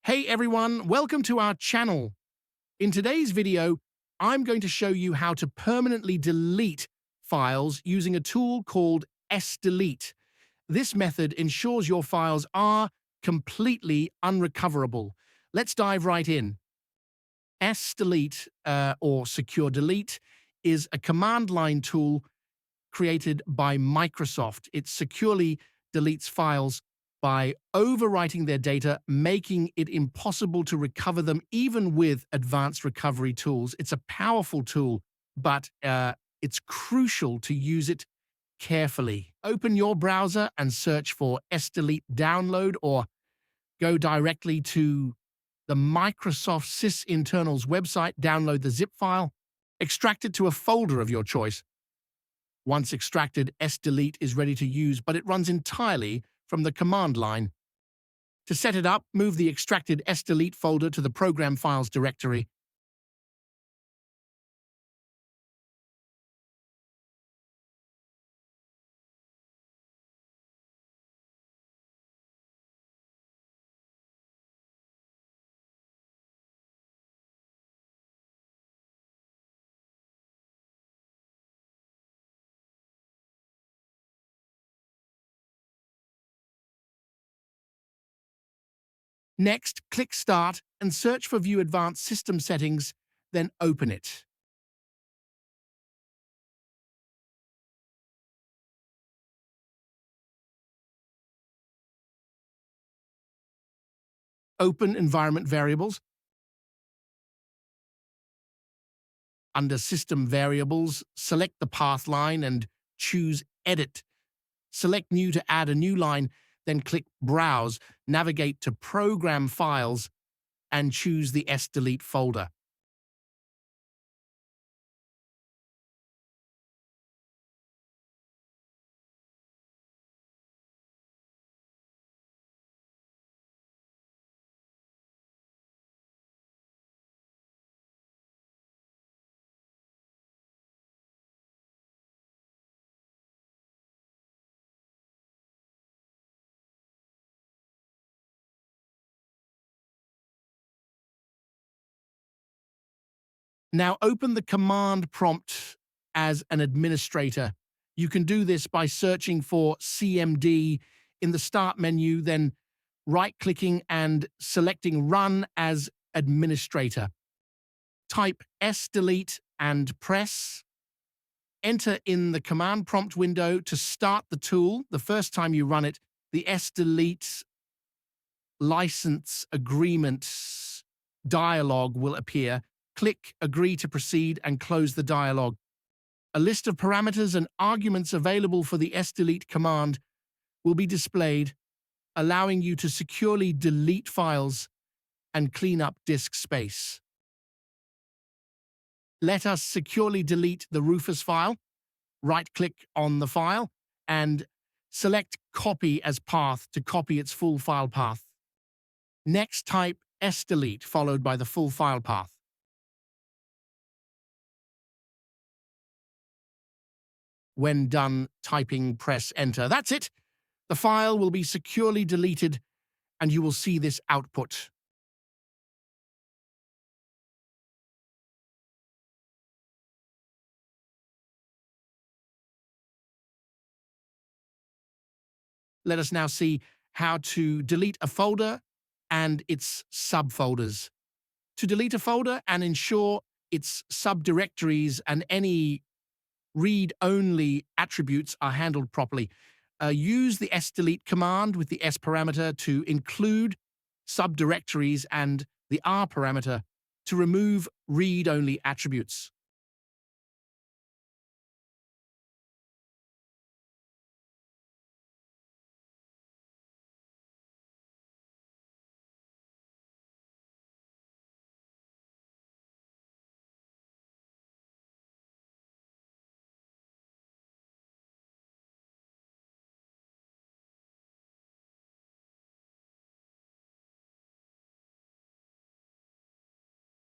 Hey everyone, welcome to our channel. In today's video, I'm going to show you how to permanently delete files using a tool called sdelete. This method ensures your files are completely unrecoverable. Let's dive right in. Sdelete, or Secure Delete, is a command line tool created by Microsoft. It securely deletes files by overwriting their data, making it impossible to recover them even with advanced recovery tools. It's a powerful tool, but it's crucial to use it carefully. Open your browser and search for sdelete download, or go directly to the Microsoft sysinternals website, download the zip file, extract it to a folder of your choice. Once extracted, sdelete is ready to use, but it runs entirely from the command line. To set it up, move the extracted sdelete folder to the Program Files directory. Next, click Start and search for View Advanced System Settings, then open it. Open Environment Variables. Under System Variables, select the path line and choose Edit. Select New to add a new line, then click Browse, navigate to Program Files, and choose the sdelete folder. Now open the command prompt as an administrator. You can do this by searching for CMD in the Start menu, then right-clicking and selecting Run as Administrator. Type sdelete and press Enter in the command prompt window to start the tool. The first time you run it, the sdelete license agreement dialog will appear. Click Agree to proceed and close the dialog. A list of parameters and arguments available for the sdelete command will be displayed, allowing you to securely delete files and clean up disk space. Let us securely delete the Rufus file. Right-click on the file and select Copy as path to copy its full file path. Next, type sdelete followed by the full file path. When done typing, press Enter. That's it. The file will be securely deleted and you will see this output. Let us now see how to delete a folder and its subfolders. To delete a folder and ensure its subdirectories and any read-only attributes are handled properly, use the sdelete command with the S parameter to include subdirectories and the R parameter to remove read-only attributes.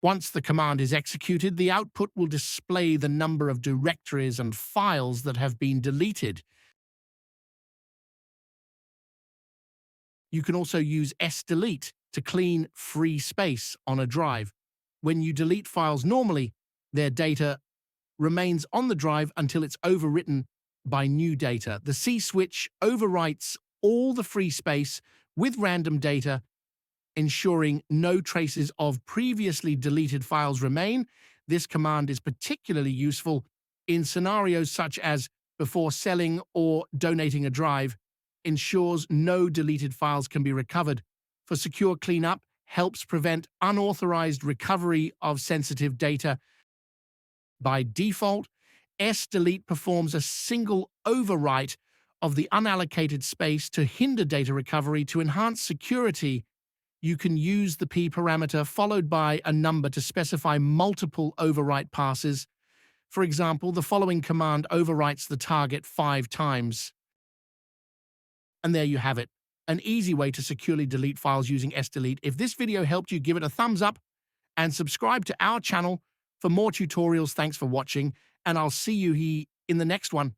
Once the command is executed, the output will display the number of directories and files that have been deleted. You can also use sdelete to clean free space on a drive. When you delete files normally, their data remains on the drive until it's overwritten by new data. The C switch overwrites all the free space with random data, ensuring no traces of previously deleted files remain. This command is particularly useful in scenarios such as before selling or donating a drive, ensures no deleted files can be recovered. For secure cleanup, helps prevent unauthorized recovery of sensitive data. By default, S-Delete performs a single overwrite of the unallocated space to hinder data recovery. To enhance security, you can use the P parameter followed by a number to specify multiple overwrite passes. For example, the following command overwrites the target 5 times. And there you have it, an easy way to securely delete files using S-Delete. If this video helped you, give it a thumbs up and subscribe to our channel for more tutorials. Thanks for watching, and I'll see you here in the next one.